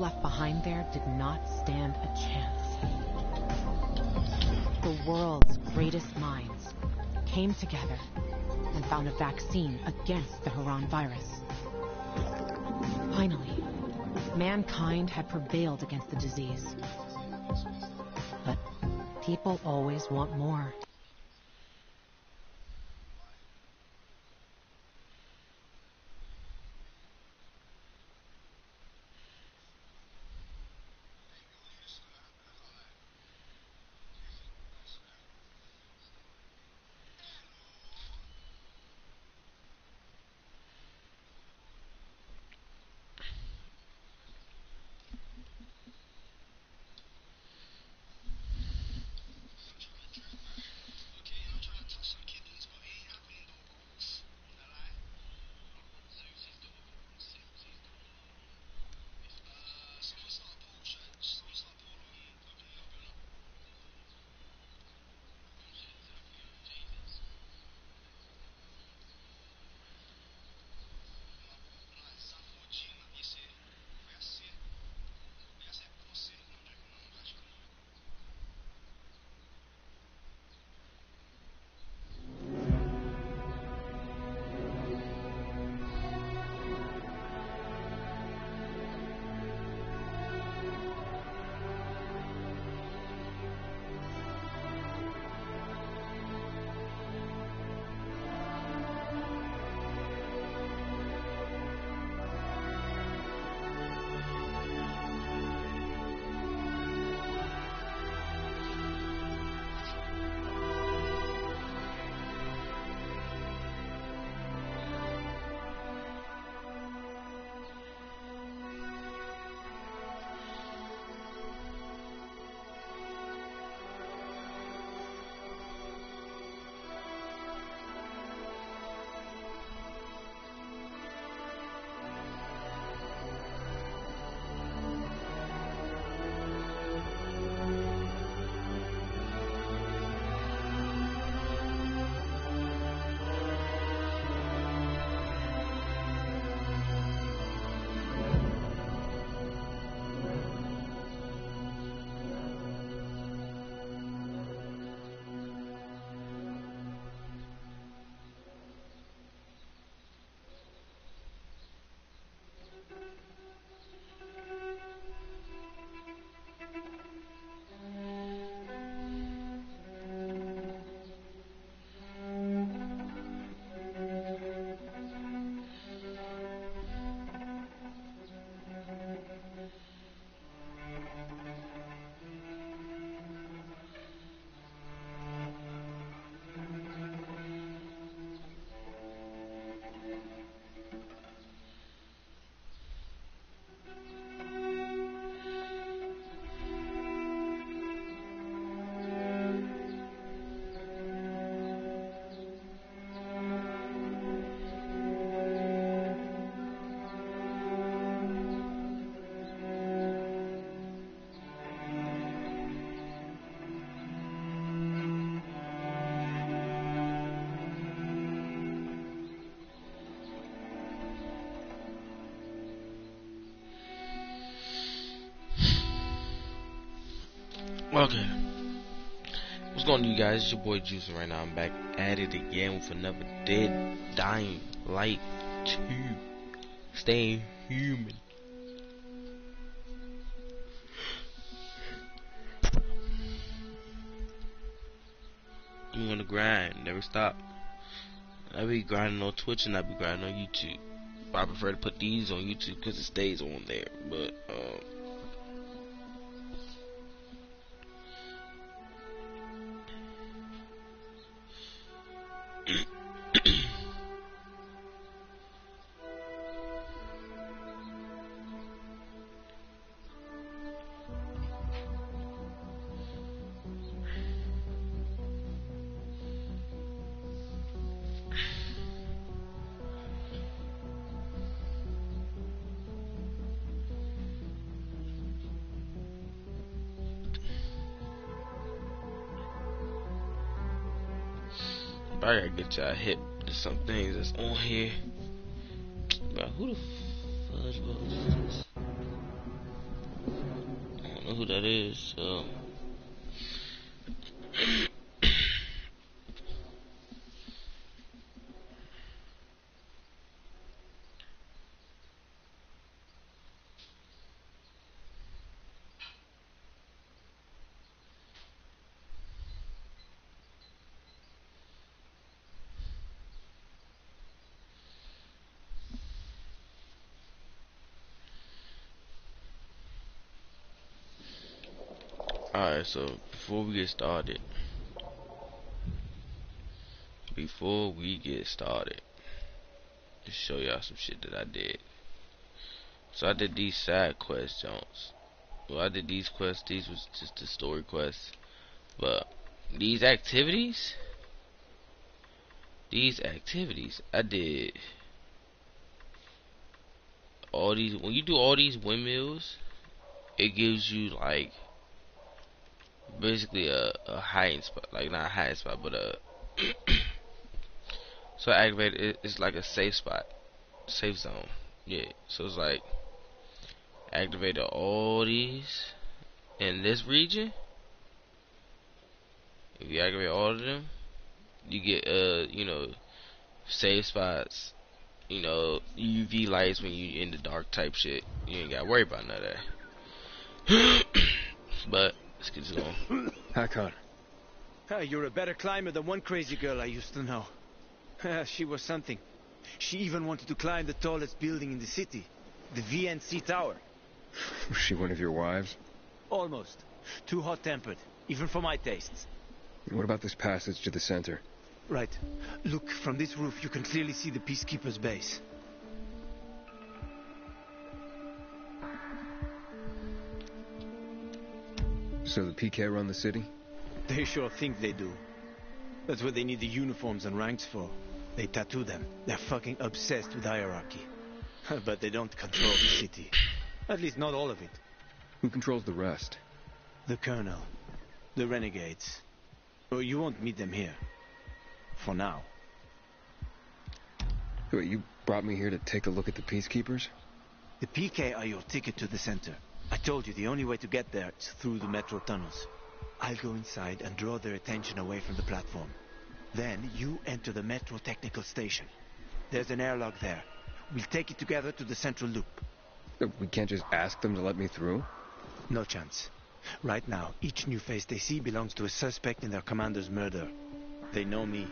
left behind there did not stand a chance. The world's greatest minds came together and found a vaccine against the Haran virus. Finally, mankind had prevailed against the disease. But people always want more. Okay, what's going on, you guys? It's your boy Juicing right now. I'm back at it again with another Dead Dying Light 2. Staying human. I'm gonna grind, never stop. I be grinding on Twitch and I be grinding on YouTube. I prefer to put these on YouTube because it stays on there. But I gotta get y'all hip to some things that's on here. But who the fudge was this? know who that is, so. Alright, so before we get started, just show y'all some shit that I did. So I did these side quest Jones. Well, I did these quests. These was just the story quests. But these activities, I did all these. When you do all these windmills, it gives you like basically a hiding spot, like not a hiding spot, but a so I activated it, it's like a safe spot, safe zone. Yeah, so it's like activated all these in this region. If you activate all of them, you get you know, safe spots, you know, UV lights when you in the dark type shit. You ain't gotta worry about none of that. But let's get this going. Hakon. You're a better climber than one crazy girl I used to know. She was something. She even wanted to climb the tallest building in the city, the VNC Tower. Was she one of your wives? Almost. Too hot-tempered, even for my tastes. What about this passage to the center? Right. Look, from this roof you can clearly see the Peacekeeper's base. So the PK run the city? They sure think they do. That's what they need the uniforms and ranks for. They tattoo them. They're fucking obsessed with hierarchy. But they don't control the city. At least not all of it. Who controls the rest? The Colonel. The Renegades. Oh, you won't meet them here. For now. Wait, you brought me here to take a look at the Peacekeepers? The PK are your ticket to the center. I told you the only way to get there is through the metro tunnels. I'll go inside and draw their attention away from the platform. Then you enter the metro technical station. There's an airlock there. We'll take it together to the central loop. We can't just ask them to let me through? No chance. Right now, each new face they see belongs to a suspect in their commander's murder. They know me.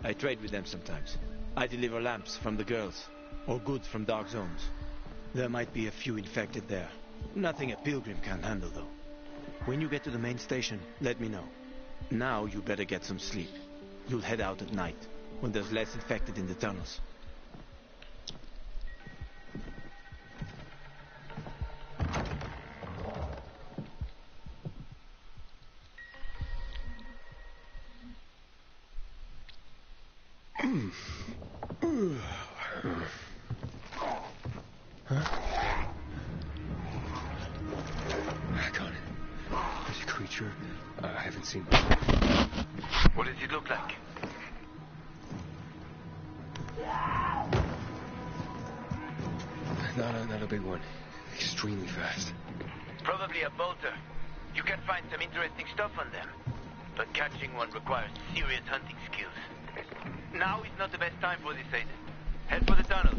I trade with them sometimes. I deliver lamps from the girls, or goods from dark zones. There might be a few infected there. Nothing a pilgrim can't handle, though. When you get to the main station, let me know. Now you better get some sleep. You'll head out at night, when there's less infected in the tunnels. Hakon. There's a creature I haven't seen before. What does it look like? Not a big one. Extremely fast. Probably a bolter. You can find some interesting stuff on them. But catching one requires serious hunting skills. Now is not the best time for this, Aiden. Head for the tunnels.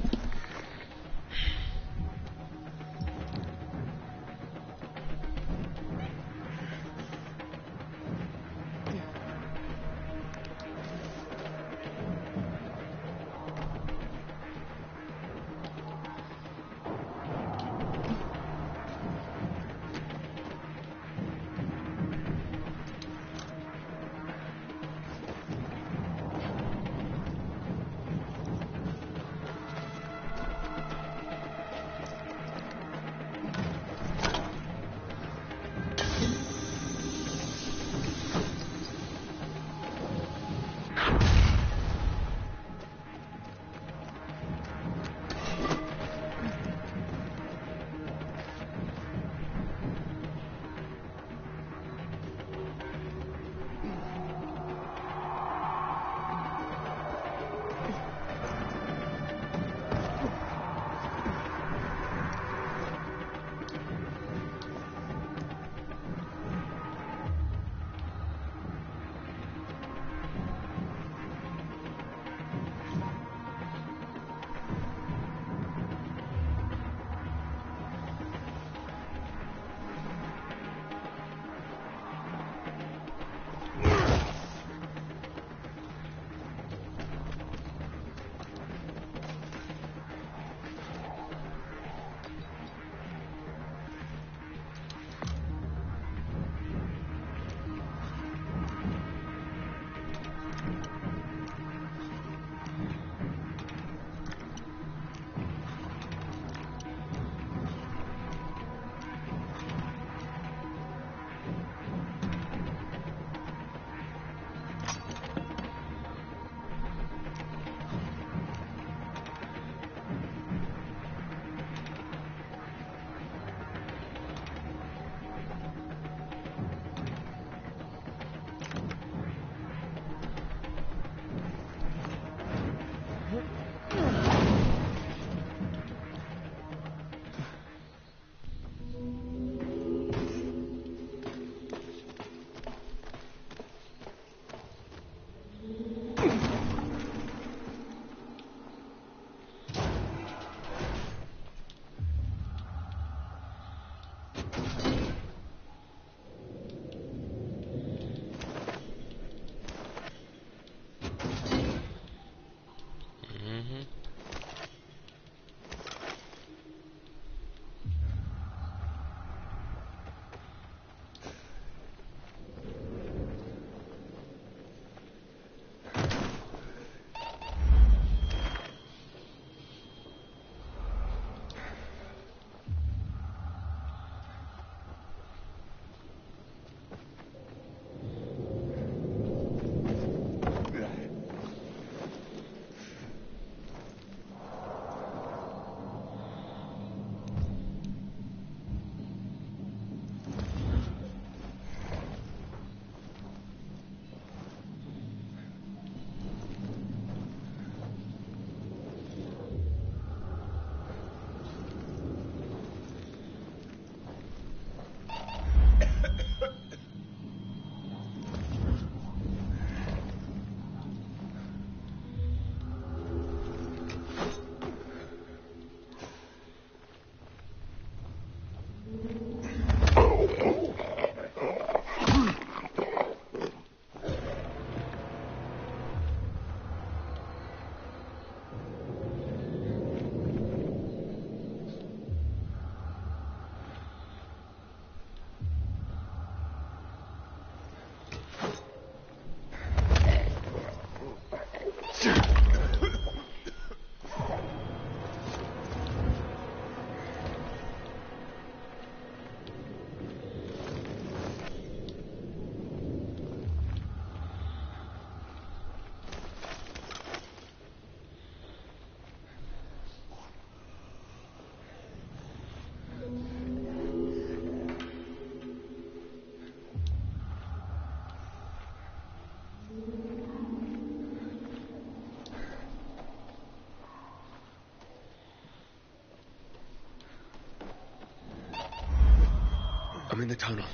I'm in the tunnel.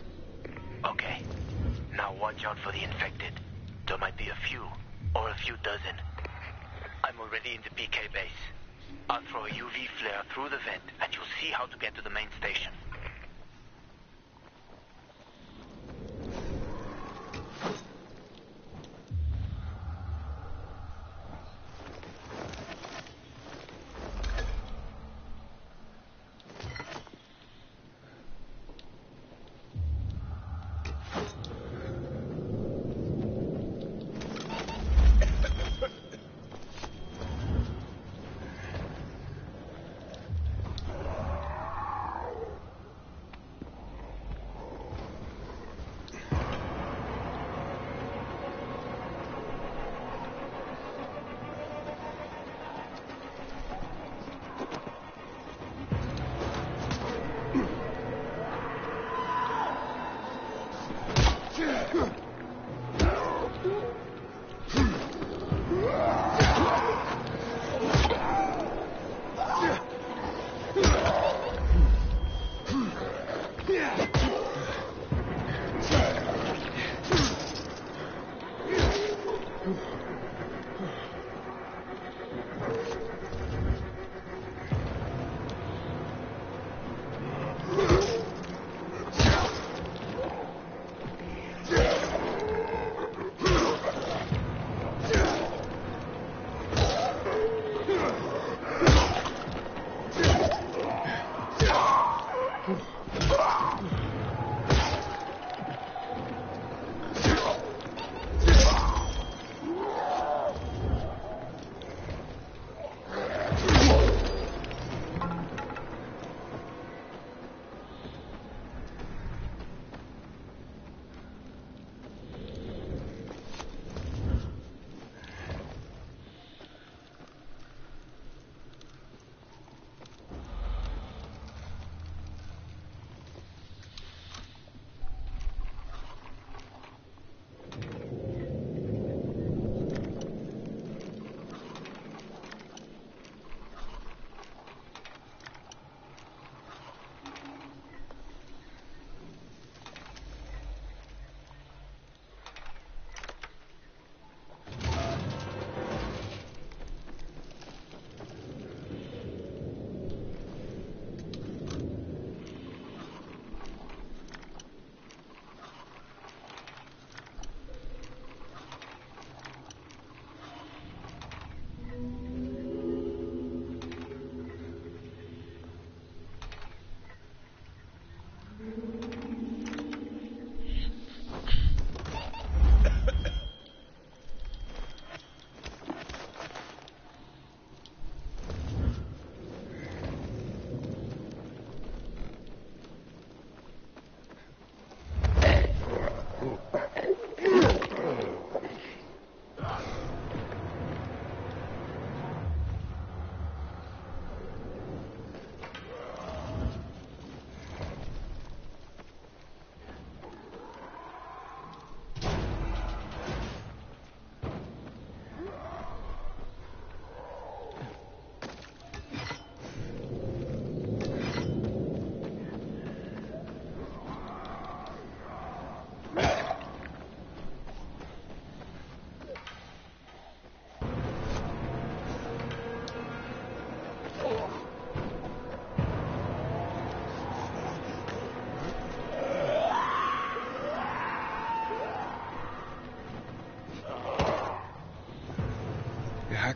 Okay. Now watch out for the infected. There might be a few, or a few dozen. I'm already in the PK base. I'll throw a UV flare through the vent, and you'll see how to get to the main station.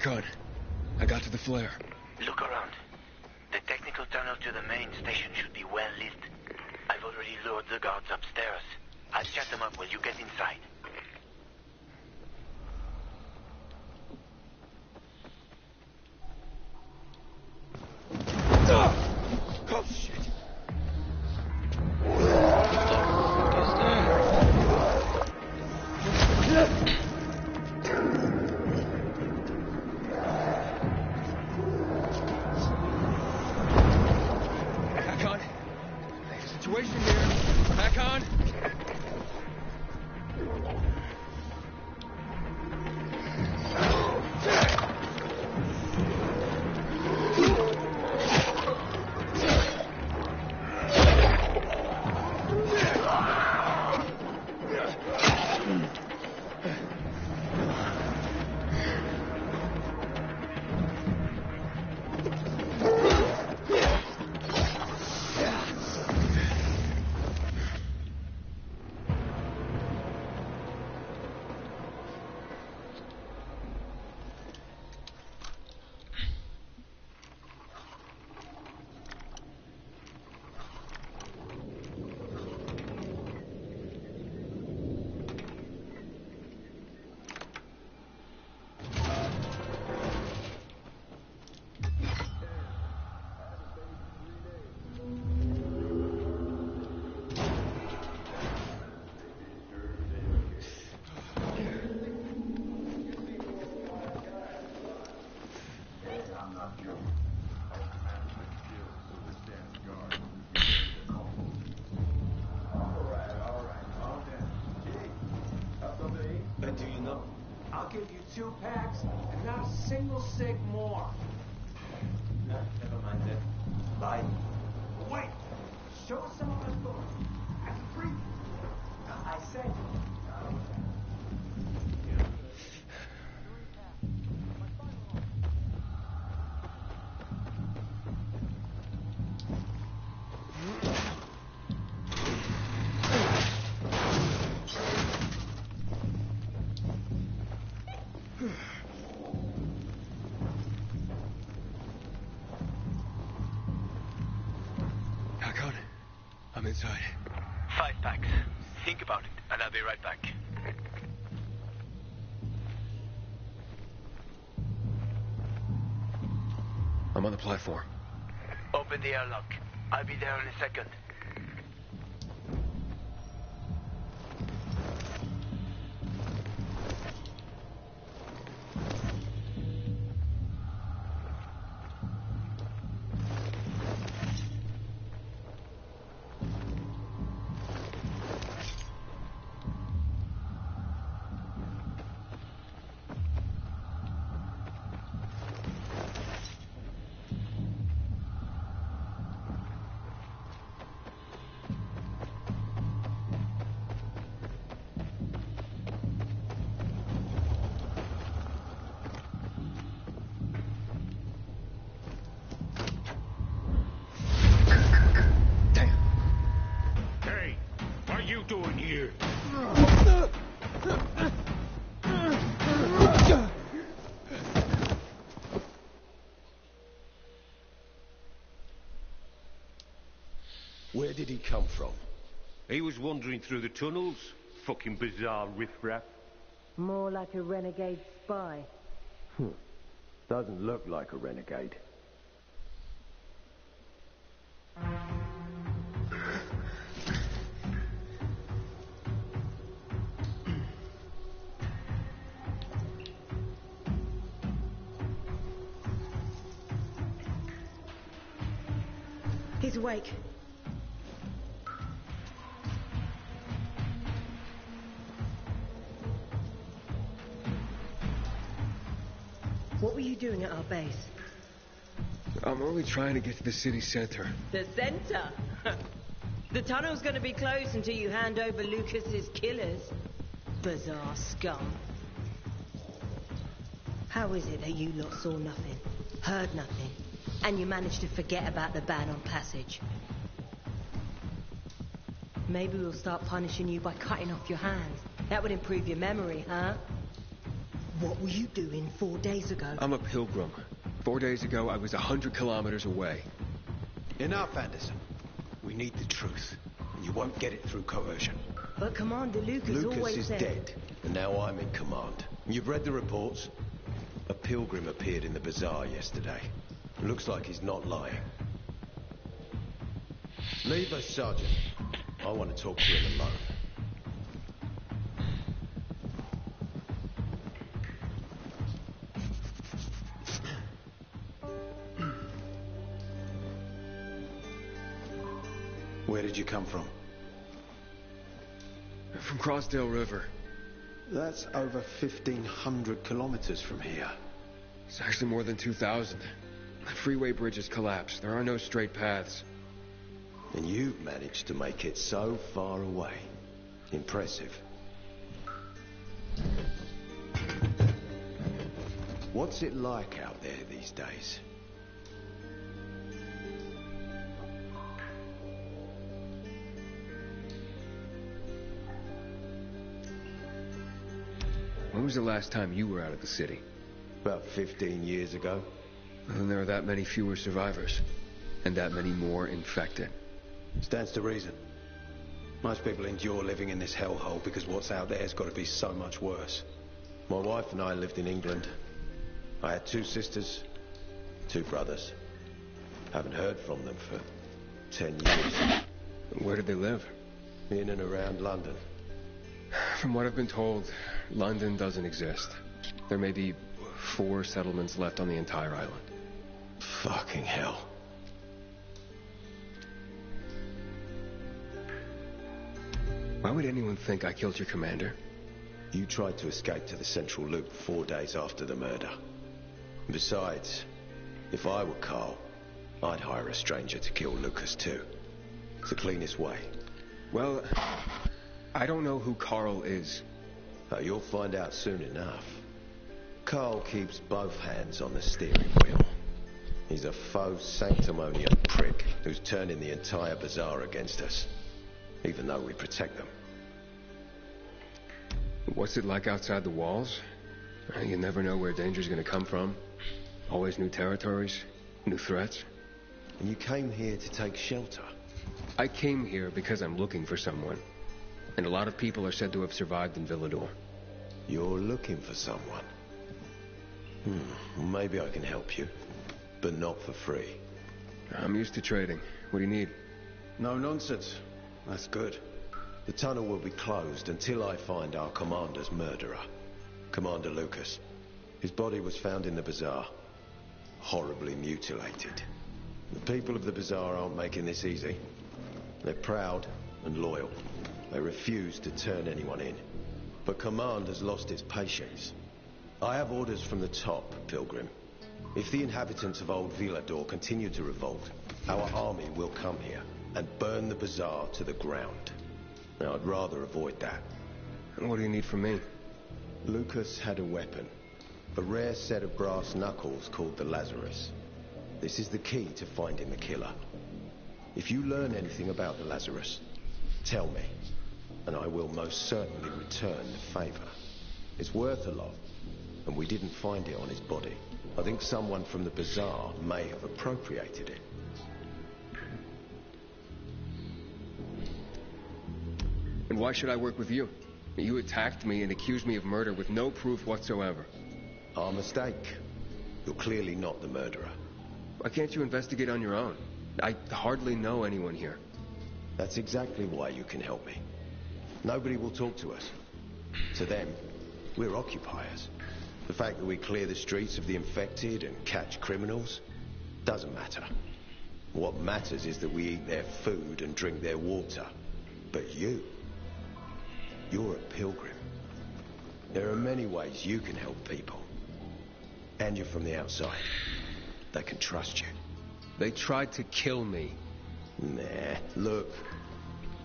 Hakon, I got to the flare. Look around. The technical tunnel to the main station should be well lit. I've already lured the guards upstairs. I'll chat them up while you get inside. Oh, shit. Hakon, there's a situation here. Hakon. give you 2 packs and not a single cig more. No, never mind then. Bye. Wait! Show us some of those books. As a preview. I said. Hakon, I'm inside. 5 packs. Think about it, and I'll be right back. I'm on the platform. Open the airlock. I'll be there in a second. Where did he come from? He was wandering through the tunnels. Fucking bizarre riffraff. More like a renegade spy. Doesn't look like a renegade. He's awake. What were you doing at our base? I'm only trying to get to the city center. The center? The tunnel's gonna be closed until you hand over Lucas's killers. Bizarre scum. How is it that you lot saw nothing, heard nothing, and you managed to forget about the ban on passage? Maybe we'll start punishing you by cutting off your hands. That would improve your memory, huh? What were you doing 4 days ago? I'm a pilgrim. 4 days ago, I was 100 kilometers away. Enough, Anderson. We need the truth. And you won't get it through coercion. But Commander Lucas Lucas always is said... dead, and now I'm in command. You've read the reports? A pilgrim appeared in the bazaar yesterday. Looks like he's not lying. Leave us, Sergeant. I want to talk to him alone. Where did you come from? From Crossdale River. That's over 1,500 kilometers from here. It's actually more than 2,000. The freeway bridges collapsed. There are no straight paths. And you've managed to make it so far away. Impressive. What's it like out there these days? When was the last time you were out of the city? About 15 years ago. Well, then there are that many fewer survivors. And that many more infected. Stands to reason. Most people endure living in this hellhole because what's out there has got to be so much worse. My wife and I lived in England. I had 2 sisters, 2 brothers. Haven't heard from them for 10 years. Where did they live? In and around London. From what I've been told, London doesn't exist. There may be 4 settlements left on the entire island. Fucking hell. Why would anyone think I killed your commander? You tried to escape to the central loop 4 days after the murder. Besides, if I were Carl, I'd hire a stranger to kill Lucas too. It's the cleanest way. Well, I don't know who Carl is. You'll find out soon enough. Carl keeps both hands on the steering wheel. He's a faux sanctimonious prick who's turning the entire bazaar against us, even though we protect them. What's it like outside the walls? You never know where danger's gonna come from. Always new territories, new threats. And you came here to take shelter? I came here because I'm looking for someone. And a lot of people are said to have survived in Villador. You're looking for someone? Maybe I can help you, but not for free. I'm used to trading. What do you need? No nonsense. That's good. The tunnel will be closed until I find our commander's murderer, Commander Lucas. His body was found in the bazaar, horribly mutilated. The people of the bazaar aren't making this easy. They're proud and loyal. They refuse to turn anyone in. But Command has lost its patience. I have orders from the top, Pilgrim. If the inhabitants of Old Villador continue to revolt, our army will come here and burn the bazaar to the ground. Now, I'd rather avoid that. And what do you need from me? Lucas had a weapon. A rare set of brass knuckles called the Lazarus. This is the key to finding the killer. If you learn anything about the Lazarus, tell me, and I will most certainly return the favor. It's worth a lot, and we didn't find it on his body. I think someone from the bazaar may have appropriated it. And why should I work with you? You attacked me and accused me of murder with no proof whatsoever. Our mistake. You're clearly not the murderer. Why can't you investigate on your own? I hardly know anyone here. That's exactly why you can help me. Nobody will talk to us. To them, we're occupiers. The fact that we clear the streets of the infected and catch criminals doesn't matter. What matters is that we eat their food and drink their water. But you're a pilgrim. There are many ways you can help people. And you're from the outside. They can trust you. They tried to kill me. Nah, look.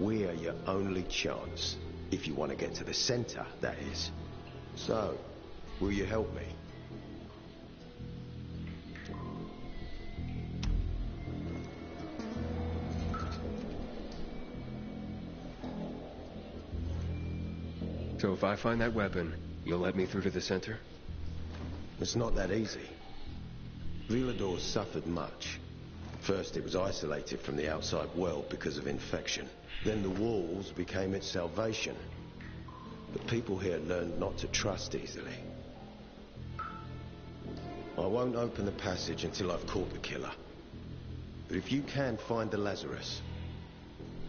We are your only chance. If you want to get to the center, that is. So, will you help me? So if I find that weapon, you'll let me through to the center? It's not that easy. Villador suffered much. First, it was isolated from the outside world because of infection. Then the walls became its salvation. But people here learned not to trust easily. I won't open the passage until I've caught the killer. But if you can find the Lazarus,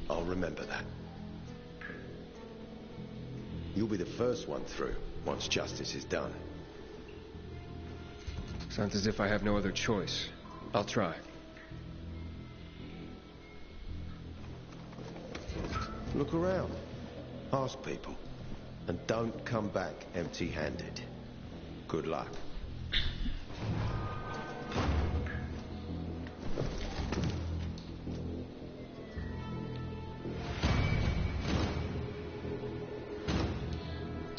I'll remember that. You'll be the first one through, once justice is done. Sounds as if I have no other choice. I'll try. Look around. Ask people. And don't come back empty-handed. Good luck.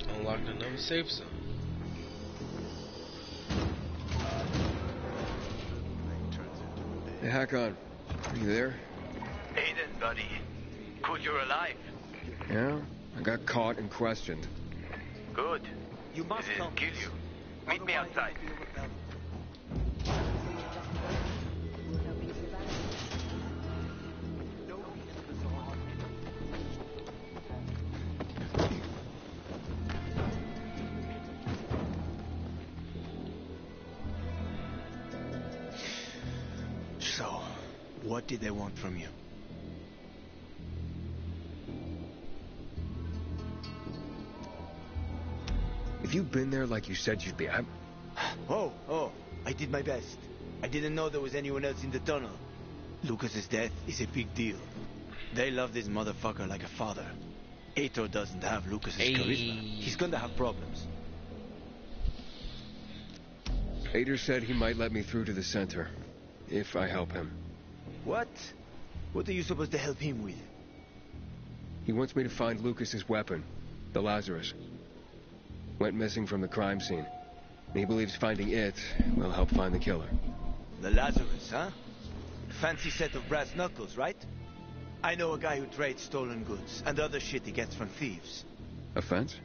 Unlocked another safe zone. Hey, Hakon. Are you there? Aiden, buddy. Good you're alive. Yeah? I got caught and questioned. Good. You must They come. didn't kill you. Meet me outside. So, what did they want from you? If you'd been there like you said you'd be, Oh, I did my best. I didn't know there was anyone else in the tunnel. Lucas's death is a big deal. They love this motherfucker like a father. Aitor doesn't have Lucas's charisma. He's gonna have problems. Aitor said he might let me through to the center, if I help him. What? What are you supposed to help him with? He wants me to find Lucas's weapon, the Lazarus. Went missing from the crime scene. And he believes finding it will help find the killer. The Lazarus, huh? Fancy set of brass knuckles, right? I know a guy who trades stolen goods and other shit he gets from thieves. A fence?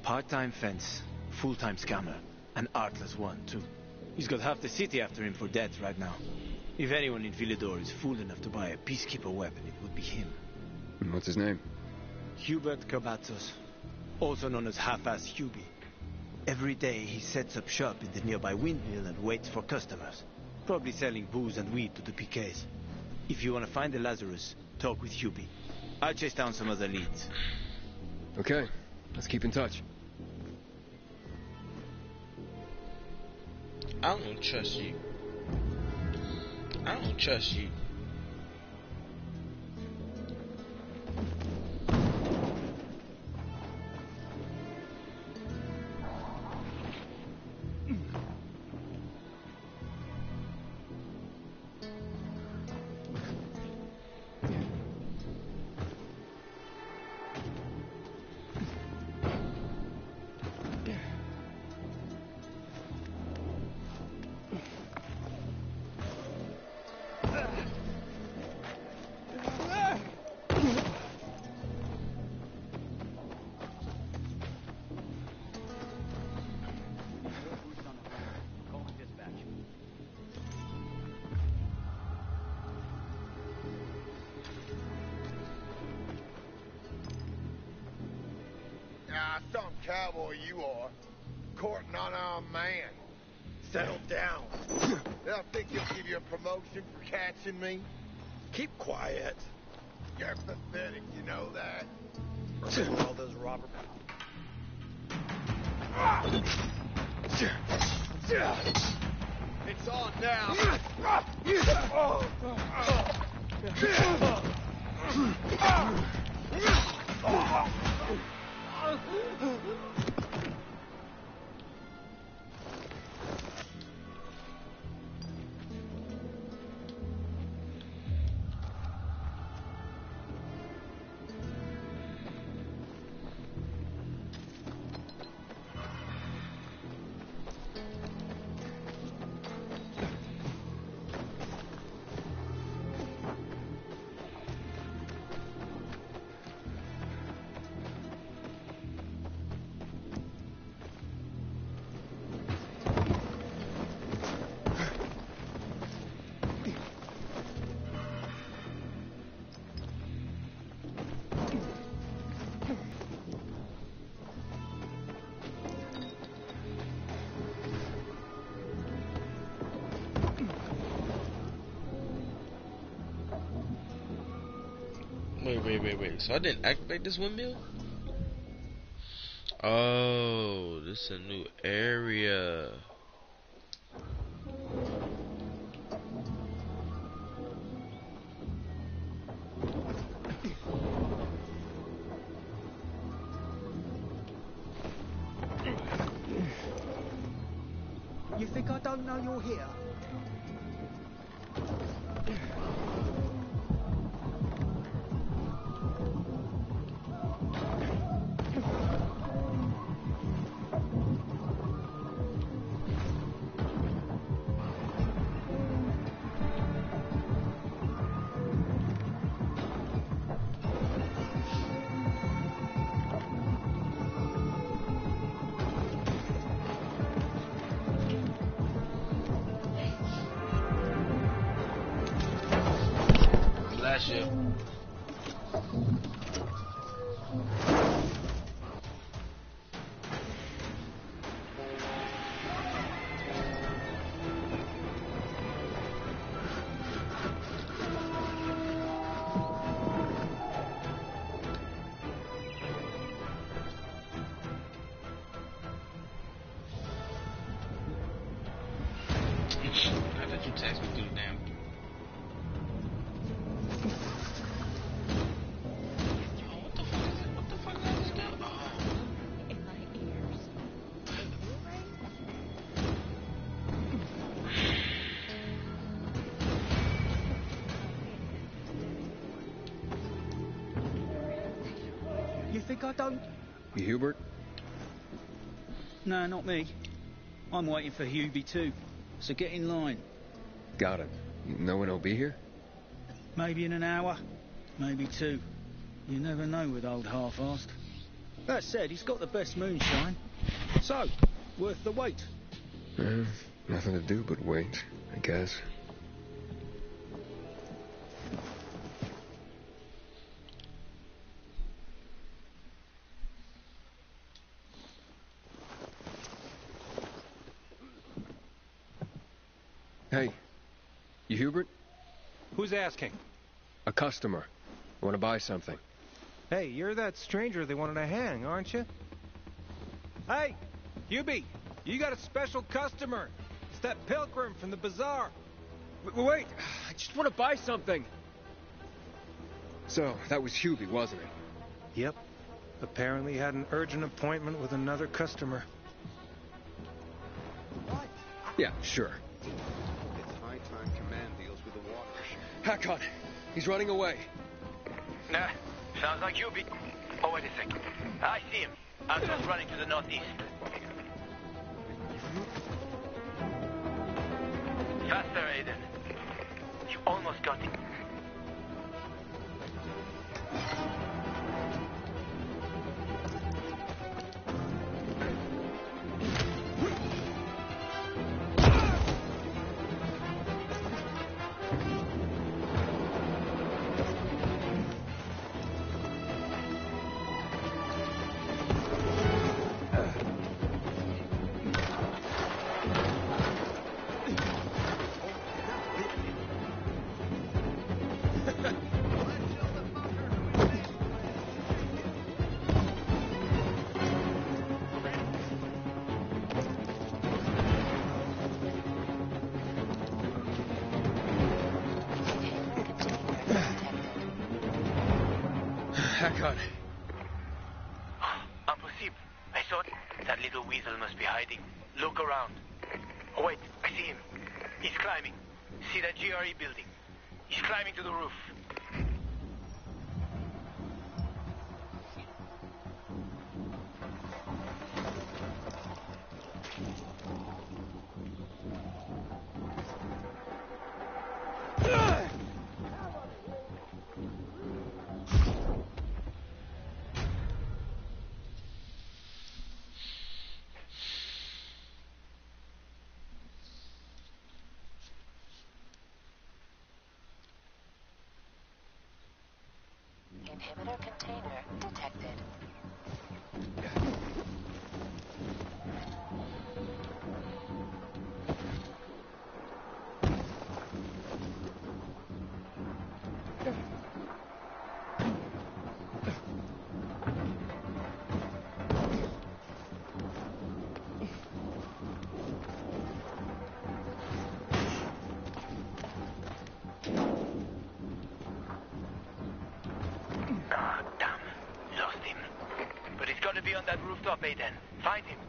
Part-time fence, full-time scammer. An artless one, too. He's got half the city after him for debt right now. If anyone in Villador is fool enough to buy a peacekeeper weapon, it would be him. And what's his name? Hubert Cavazos, also known as Half-Ass Hubie. Every day he sets up shop in the nearby windmill and waits for customers. Probably selling booze and weed to the PKs. If you want to find the Lazarus, talk with Hubie. I'll chase down some other leads. Okay, let's keep in touch. I don't trust you. I don't trust you. Some cowboy you are, courting unarmed man. Settle down. They'll think you'll give you a promotion for catching me. Keep quiet. You're pathetic, you know that. All those robber. It's on now. Wait. So I didn't activate this windmill? Oh, this is a new area. You think I don't know you're here? Shit. I thought you text me through the damn. You think I don't? You Hubert? No, not me. I'm waiting for Hubie too. So get in line. Got it. No one will be here? Maybe in an hour, maybe two. You never know with old Half-Assed. That said, he's got the best moonshine. So, worth the wait. Nothing to do but wait, I guess. Hey, you Hubert? Who's asking? A customer. I want to buy something. Hey, you're that stranger they wanted to hang, aren't you? Hey, Hubie, you got a special customer. It's that pilgrim from the bazaar. Wait, I just want to buy something. So, that was Hubie, wasn't it? Yep. Apparently had an urgent appointment with another customer. Yeah, sure. It's high time command deals with the water. Hakon, he's running away. Nah, sounds like Hubie. Oh, wait a sec. I see him. I'm just running to the northeast. Faster, Aiden. You almost got him. Hakon. Impossible. I thought that little weasel must be hiding. Look around. Oh, wait, I see him. He's climbing. See that GRE building? He's climbing to the roof. Inhibitor container detected. Be on that rooftop, Aiden. Find him.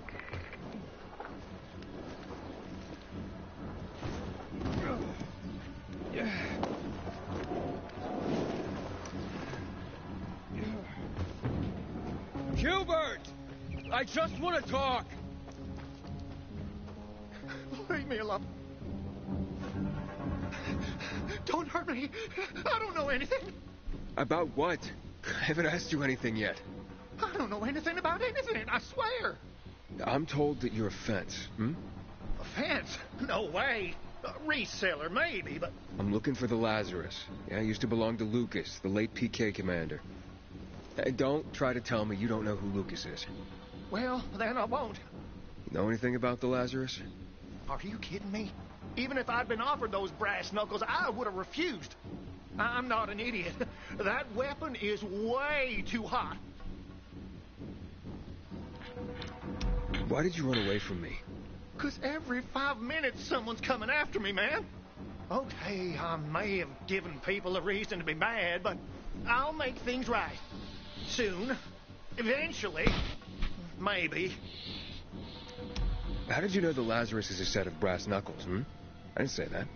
Hubert! I just want to talk! Leave me alone. Don't hurt me. I don't know anything. About what? I haven't asked you anything yet. I don't know anything about anything, I swear. I'm told that you're a fence, A fence? No way. A reseller, maybe, but... I'm looking for the Lazarus. Yeah, used to belong to Lucas, the late PK commander. Hey, don't try to tell me you don't know who Lucas is. Well, then I won't. You know anything about the Lazarus? Are you kidding me? Even if I'd been offered those brass knuckles, I would have refused. I'm not an idiot. That weapon is way too hot. Why did you run away from me? 'Cause every 5 minutes someone's coming after me, man. Okay, I may have given people a reason to be mad, but I'll make things right. Soon. Eventually. Maybe. How did you know the Lazarus is a set of brass knuckles, I didn't say that.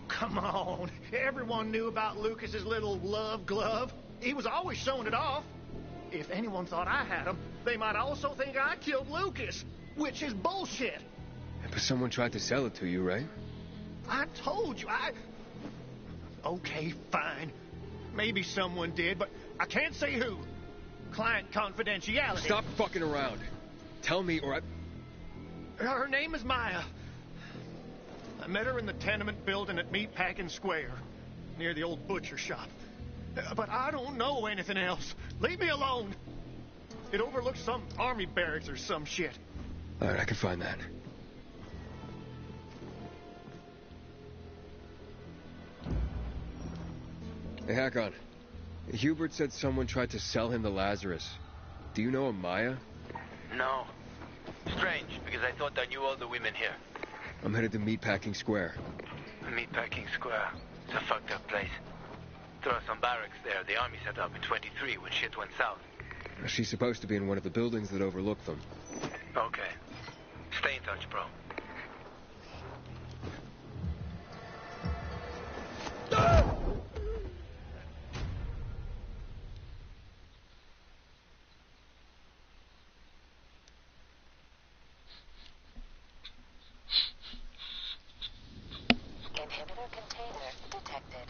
Come on. Everyone knew about Lucas's little love glove. He was always showing it off. If anyone thought I had them, they might also think I killed Lucas, which is bullshit. But someone tried to sell it to you, right? I told you, Okay, fine. Maybe someone did, but I can't say who. Client confidentiality. Stop fucking around. Tell me or Her name is Maya. I met her in the tenement building at Meatpacking Square, near the old butcher shop. But I don't know anything else. Leave me alone. It overlooks some army barracks or some shit. All right, I can find that. Hey, Hakon. Hubert said someone tried to sell him the Lazarus. Do you know a Maya? No. Strange, because I thought I knew all the women here. I'm headed to Meatpacking Square. Meatpacking Square. It's a fucked up place. There are some barracks there the army set up in 23 when shit went south. She's supposed to be in one of the buildings that overlook them. Okay. Stay in touch, bro. Inhibitor container detected.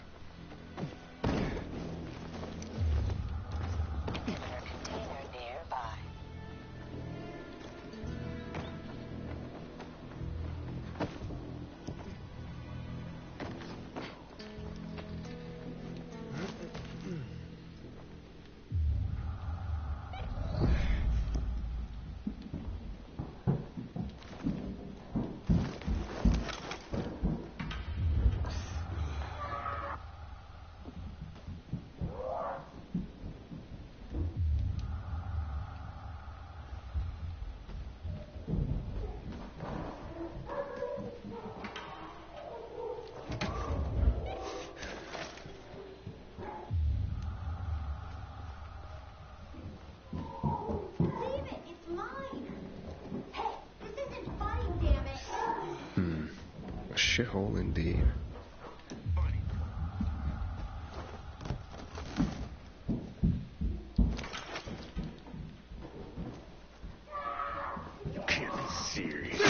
Inhibitor container nearby. Shithole indeed. You can't be serious.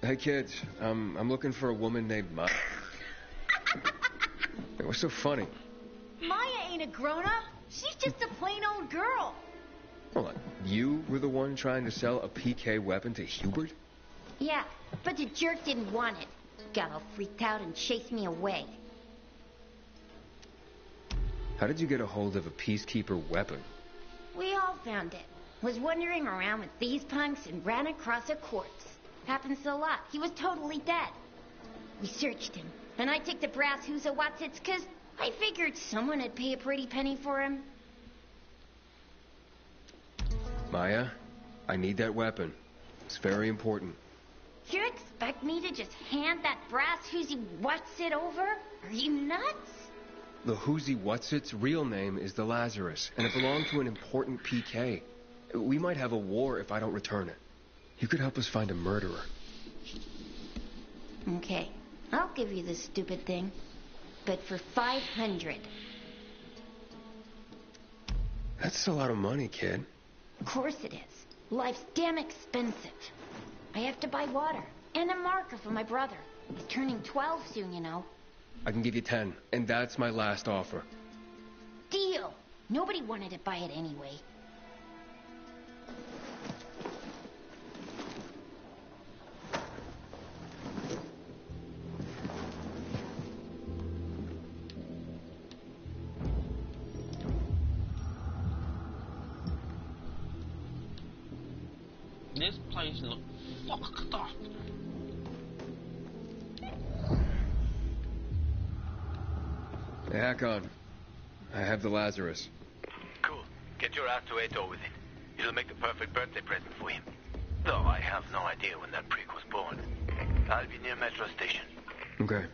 Hey kids, I'm looking for a woman named Maya. It was so funny. Maya ain't a grown-up. She's just a plain old girl. Hold on, you were the one trying to sell a PK weapon to Hubert? Yeah, but the jerk didn't want it. Got all freaked out and chased me away. How did you get a hold of a Peacekeeper weapon? We all found it. Was wandering around with these punks and ran across a corpse. Happens a lot. He was totally dead. We searched him, and I took the brass who's a Watsits because I figured someone would pay a pretty penny for him. Maya, I need that weapon. It's very important. You expect me to just hand that brass who's what's it over? Are you nuts? The Whoozy Whatsit's real name is the Lazarus, and it belonged to an important PK. We might have a war if I don't return it. You could help us find a murderer. Okay, I'll give you this stupid thing, but for 500. That's a lot of money, kid. Of course it is. Life's damn expensive. I have to buy water and a marker for my brother. He's turning 12 soon, you know. I can give you 10, and that's my last offer. Deal. Nobody wanted to buy it anyway. This place looks fucked up. Hey, Hakon. I have the Lazarus. Cool. Get your ass to Ato with it. It'll make the perfect birthday present for him. Though I have no idea when that prick was born. I'll be near Metro Station. Okay.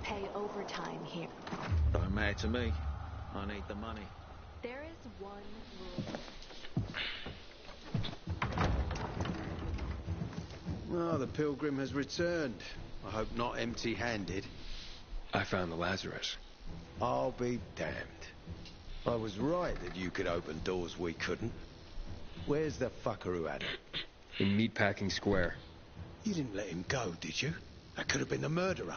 Pay overtime here. Don't matter to me. I need the money. There is one rule. Oh, the pilgrim has returned. I hope not empty-handed. I found the Lazarus. I'll be damned. I was right that you could open doors we couldn't. Where's the fucker who had it? In Meatpacking Square. You didn't let him go, did you? That could have been the murderer.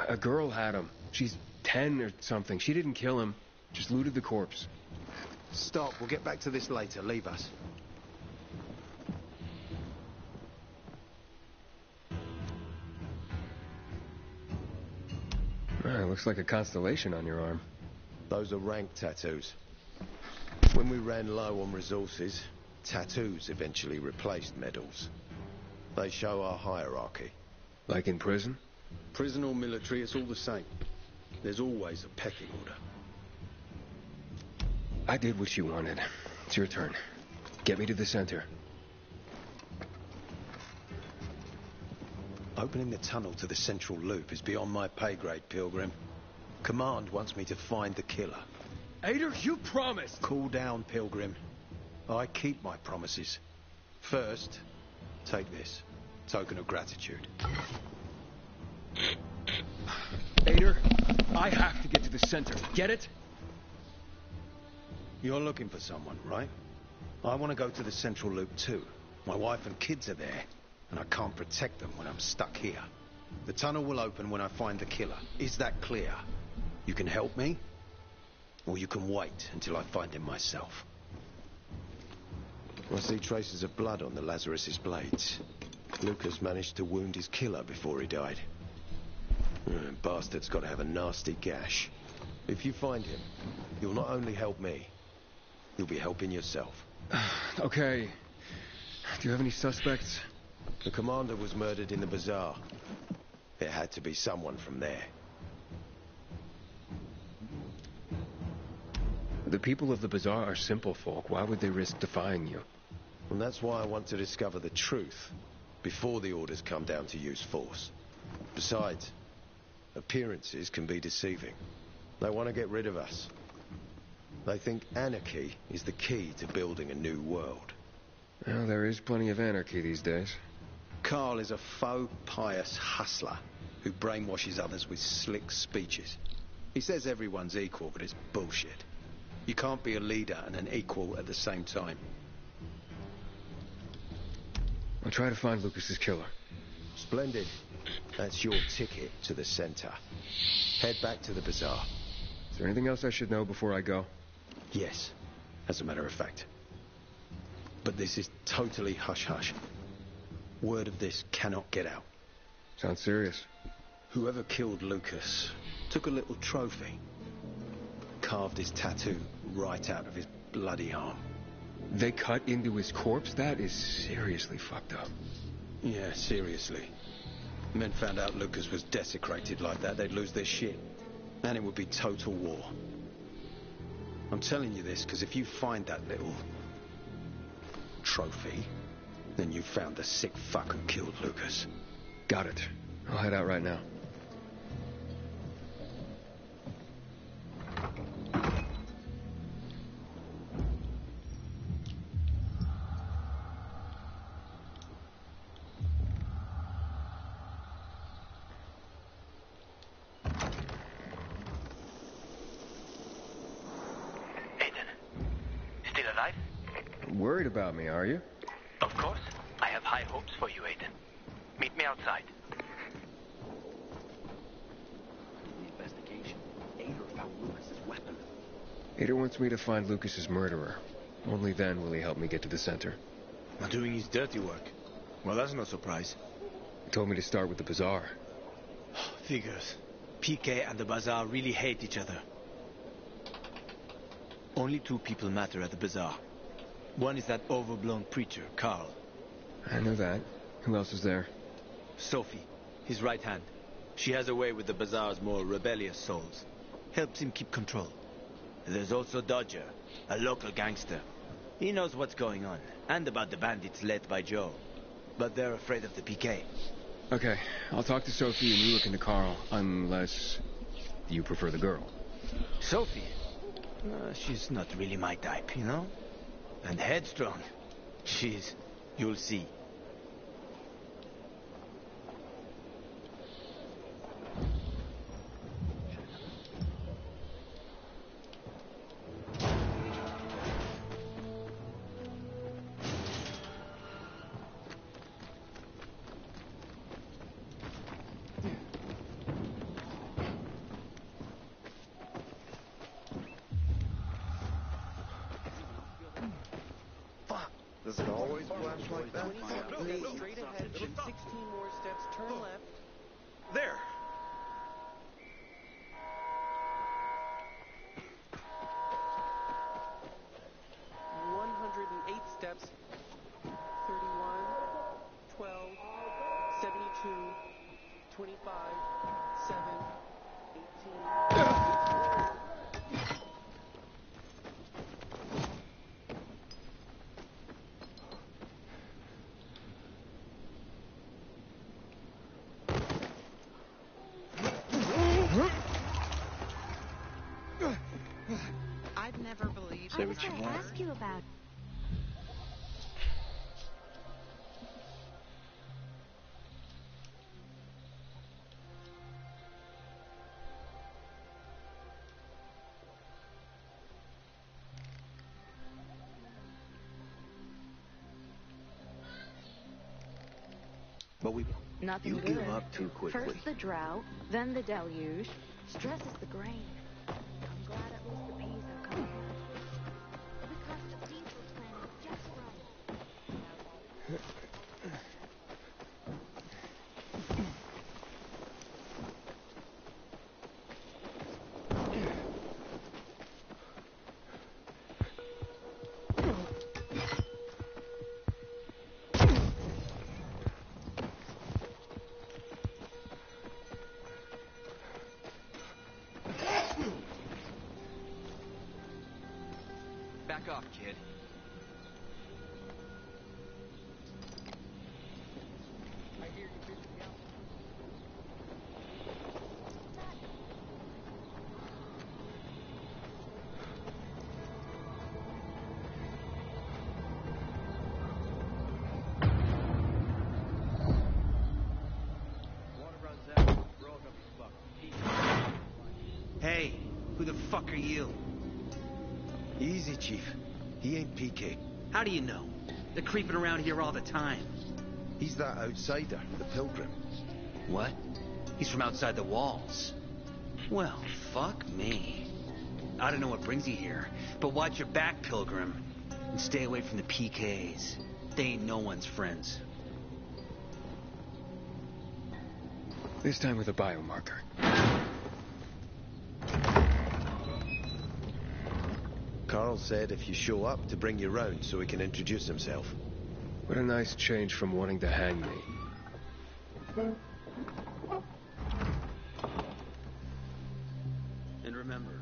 A girl had him. She's 10 or something. She didn't kill him. Just looted the corpse. Stop. We'll get back to this later. Leave us. Looks like a constellation on your arm. Those are rank tattoos. When we ran low on resources, tattoos eventually replaced medals. They show our hierarchy. Like in prison? Prison or military, it's all the same. There's always a pecking order. I did what you wanted. It's your turn. Get me to the center. Opening the tunnel to the central loop is beyond my pay grade, Pilgrim. Command wants me to find the killer. Ader, you promised! Cool down, Pilgrim. I keep my promises. First, take this. Token of gratitude. Ader, I have to get to the center. Get it? You're looking for someone, right? I want to go to the central loop too. My wife and kids are there, and I can't protect them when I'm stuck here. The tunnel will open when I find the killer. Is that clear? You can help me, or you can wait until I find him myself. I see traces of blood on the Lazarus's blades. Lucas managed to wound his killer before he died. Bastard's got to have a nasty gash. If you find him, you'll not only help me, you'll be helping yourself. Okay. Do you have any suspects? The commander was murdered in the bazaar. It had to be someone from there. The people of the bazaar are simple folk. Why would they risk defying you? And that's why I want to discover the truth before the orders come down to use force. Besides, appearances can be deceiving. They want to get rid of us. They think anarchy is the key to building a new world. Well, there is plenty of anarchy these days. Carl is a faux pious hustler who brainwashes others with slick speeches. He says everyone's equal, but it's bullshit. You can't be a leader and an equal at the same time. I'll try to find Lucas's killer. Splendid. That's your ticket to the center. Head back to the bazaar. Is there anything else I should know before I go? Yes, as a matter of fact. But this is totally hush-hush. Word of this cannot get out. Sounds serious. Whoever killed Lucas took a little trophy. Carved his tattoo right out of his bloody arm. They cut into his corpse? That is seriously fucked up. Yeah, seriously. Men found out Lucas was desecrated like that, they'd lose their shit. And it would be total war. I'm telling you this because if you find that little trophy, then you found the sick fuck who killed Lucas. Got it. I'll head out right now. Worried about me, are you? Of course. I have high hopes for you, Aiden. Meet me outside. The investigation. Ader found Lucas's weapon. Ader wants me to find Lucas's murderer. Only then will he help me get to the center. Not doing his dirty work. Well, that's no surprise. He told me to start with the bazaar. Figures. PK and the bazaar really hate each other. Only two people matter at the bazaar. One is that overblown preacher, Carl. I know that. Who else is there? Sophie, his right hand. She has a way with the bazaar's more rebellious souls. Helps him keep control. There's also Dodger, a local gangster. He knows what's going on, and about the bandits led by Joe. But they're afraid of the PK. Okay, I'll talk to Sophie and you look into Carl, unless you prefer the girl. Sophie? She's not really my type, you know? And headstrong. You'll see. Does it always flash like that? Straight ahead, then 16 more steps, turn left. There! Steps 31, 12, 72, 25. I was going to ask you about... But Nothing you good. give up too quickly. First the drought, then the deluge. Stress is the grain. I'm glad at least the peas are coming. The cost of diesel plan is just right. Back off, kid. I hear you busy out. Water runs out. We're all gonna be fucked. Hey, who the fuck are you? Easy, Chief. He ain't PK. How do you know? They're creeping around here all the time. He's that outsider, the Pilgrim. What? He's from outside the walls. Well, fuck me. I don't know what brings you here, but watch your back, Pilgrim. And stay away from the PKs. They ain't no one's friends. This time with a biomarker. Carl said if you show up to bring you round so he can introduce himself. What a nice change from wanting to hang me. And remember,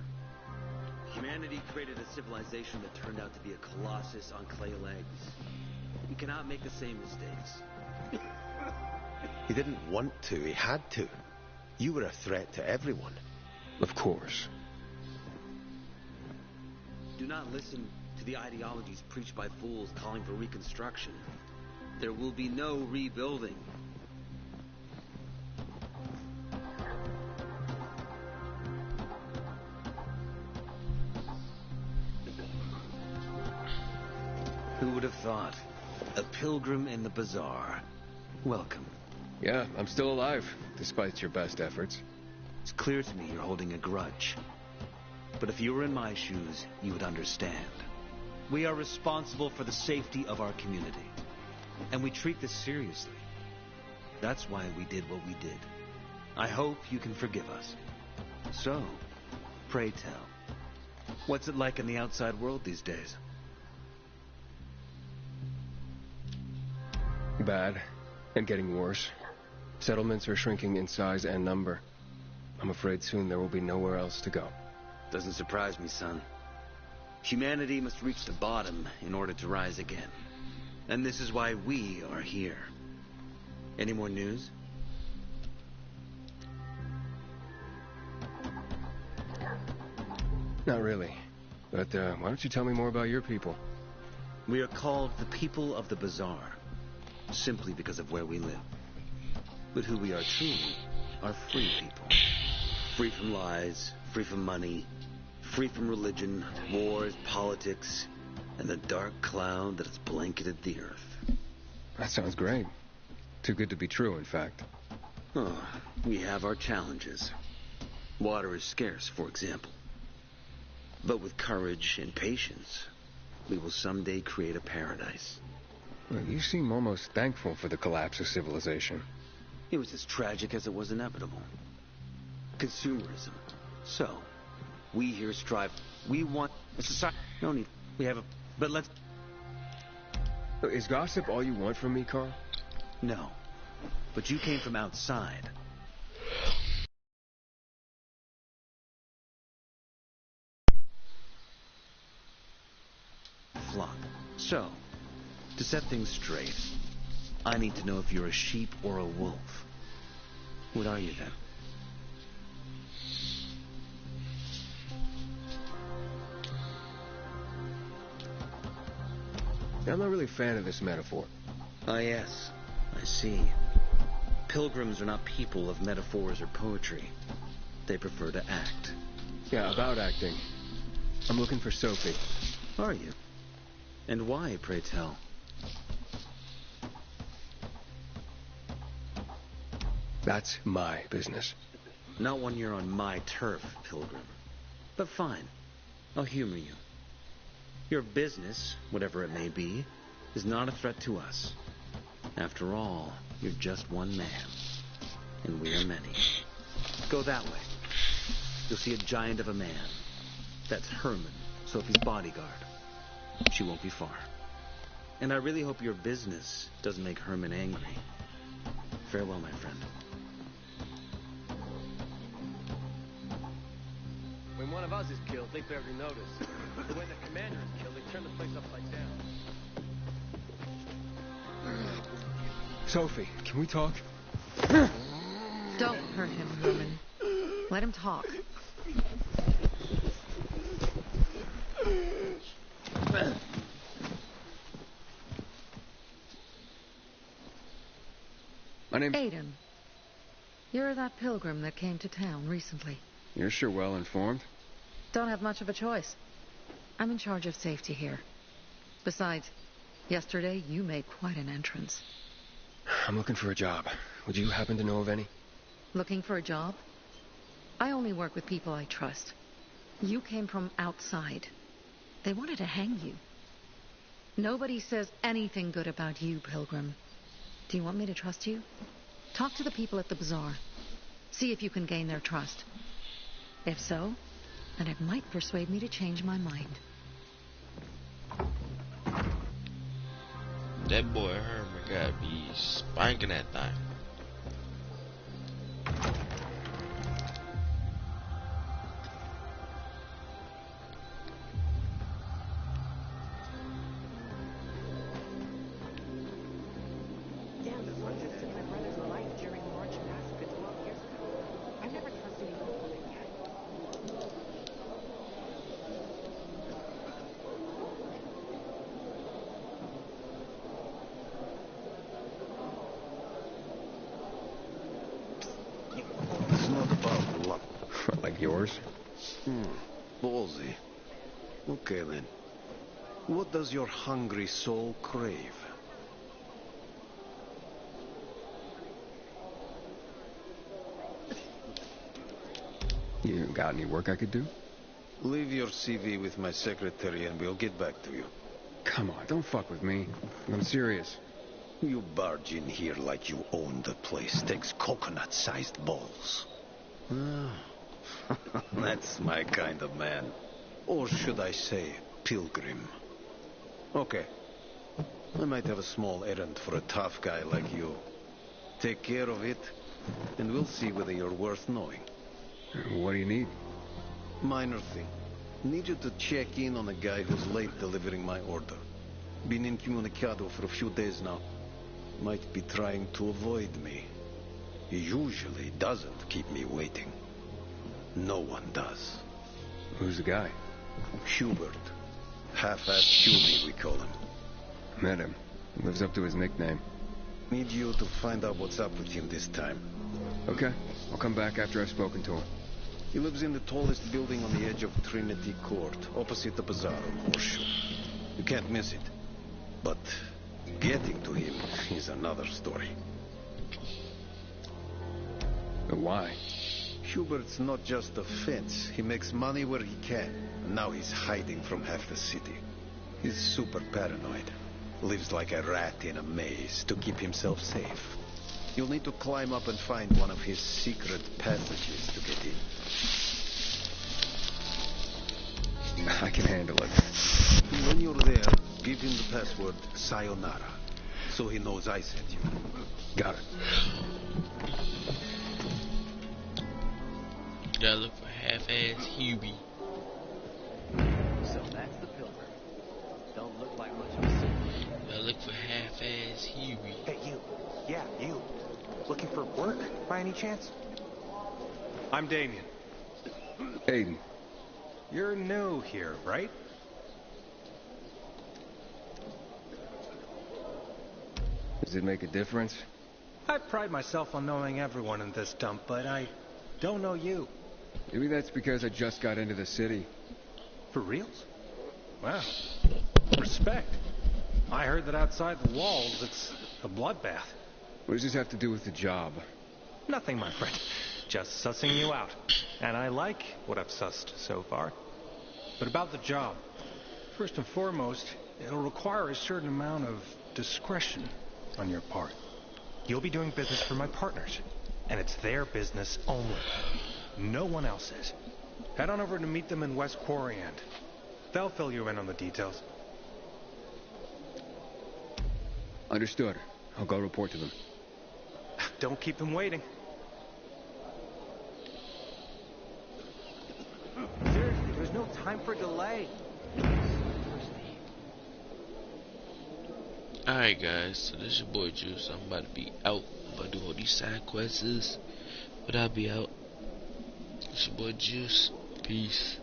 humanity created a civilization that turned out to be a colossus on clay legs. We cannot make the same mistakes. He didn't want to, he had to. You were a threat to everyone. Of course. Do not listen to the ideologies preached by fools calling for reconstruction. There will be no rebuilding. Who would have thought? A pilgrim in the bazaar. Welcome. Yeah, I'm still alive, despite your best efforts. It's clear to me you're holding a grudge. But if you were in my shoes, you would understand. We are responsible for the safety of our community. And we treat this seriously. That's why we did what we did. I hope you can forgive us. So, pray tell, what's it like in the outside world these days? Bad, and getting worse. Settlements are shrinking in size and number. I'm afraid soon there will be nowhere else to go. Doesn't surprise me, son. Humanity must reach the bottom in order to rise again. And this is why we are here. Any more news? Not really. But why don't you tell me more about your people? We are called the people of the bazaar, simply because of where we live. But who we are truly are free people. Free from lies, free from money, free from religion, wars, politics, and the dark cloud that has blanketed the earth. That sounds great. Too good to be true, in fact. Oh, we have our challenges. Water is scarce, for example. But with courage and patience, we will someday create a paradise. Well, you seem almost thankful for the collapse of civilization. It was as tragic as it was inevitable. Consumerism. So, we here strive. We want a society. No need. We have a. But let's. Is gossip all you want from me, Carl? No. But you came from outside. Flock. So, to set things straight, I need to know if you're a sheep or a wolf. What are you then? I'm not really a fan of this metaphor. Ah, yes. I see. Pilgrims are not people of metaphors or poetry. They prefer to act. Yeah, about acting. I'm looking for Sophie. Are you? And why, pray tell? That's my business. Not when you're on my turf, Pilgrim. But fine. I'll humor you. Your business, whatever it may be, is not a threat to us. After all, you're just one man. And we are many. Go that way. You'll see a giant of a man. That's Herman, Sophie's bodyguard. She won't be far. And I really hope your business doesn't make Herman angry. Farewell, my friend. When one of us is killed, they barely notice. But when the commander is killed, they turn the place upside down. Sophie, can we talk? Don't hurt him, Herman. Let him talk. My name... Aiden. You're that pilgrim that came to town recently. You're sure well informed. Don't have much of a choice. I'm in charge of safety here. Besides, yesterday you made quite an entrance. I'm looking for a job. Would you happen to know of any? Looking for a job? I only work with people I trust. You came from outside. They wanted to hang you. Nobody says anything good about you, Pilgrim. Do you want me to trust you? Talk to the people at the bazaar. See if you can gain their trust. If so, then it might persuade me to change my mind. That boy Herman gotta be spanking that thing. Damn, this one just took my brother's life during March Massacre 12 years ago. I've never trusted anyone with it yet. It's not about luck. Like yours? Ballsy. Okay, then. What does your hungry soul crave? You got any work I could do? Leave your CV with my secretary and we'll get back to you. Come on, don't fuck with me. I'm serious. You barge in here like you own the place. Takes coconut-sized balls. That's my kind of man. Or should I say, pilgrim. Okay. I might have a small errand for a tough guy like you. Take care of it, and we'll see whether you're worth knowing. What do you need? Minor thing. Need you to check in on a guy who's late delivering my order. Been incommunicado for a few days now. Might be trying to avoid me. He usually doesn't keep me waiting. No one does. Who's the guy? Hubert. Half-assed Hubie, we call him. Met him. Lives up to his nickname. Need you to find out what's up with him this time. Okay. I'll come back after I've spoken to him. He lives in the tallest building on the edge of Trinity Court, opposite the bazaar on Horseshoe. You can't miss it. But getting to him is another story. But why? Hubert's not just a fence. He makes money where he can. And now he's hiding from half the city. He's super paranoid. Lives like a rat in a maze to keep himself safe. You'll need to climb up and find one of his secret passages to get in. I can handle it. When you're there, give him the password Sayonara, so he knows I sent you. Got it. Gotta look for half-ass Hubie. So that's the pilgrim. Don't look like much of a city. Gotta look for half-ass Hubie. Hey, you. Yeah, you. Looking for work, by any chance? I'm Damien. Does it make a difference? I pride myself on knowing everyone in this dump, but I don't know you. Maybe that's because I just got into the city. For reals? Wow. Respect. I heard that outside the walls, it's a bloodbath. What does this have to do with the job? Nothing, my friend. Just sussing you out. And I like what I've sussed so far. But about the job. First and foremost, it'll require a certain amount of discretion on your part. You'll be doing business for my partners. And it's their business only. No one else's. Head on over to meet them in West Quarry End. They'll fill you in on the details. Understood. I'll go report to them. Don't keep them waiting. Seriously, there's no time for delay. Alright guys, so this is your boy Juice. I'm about to be out. I'm about to do all these side quests, but I'll be out. It's your boy Juice. Peace.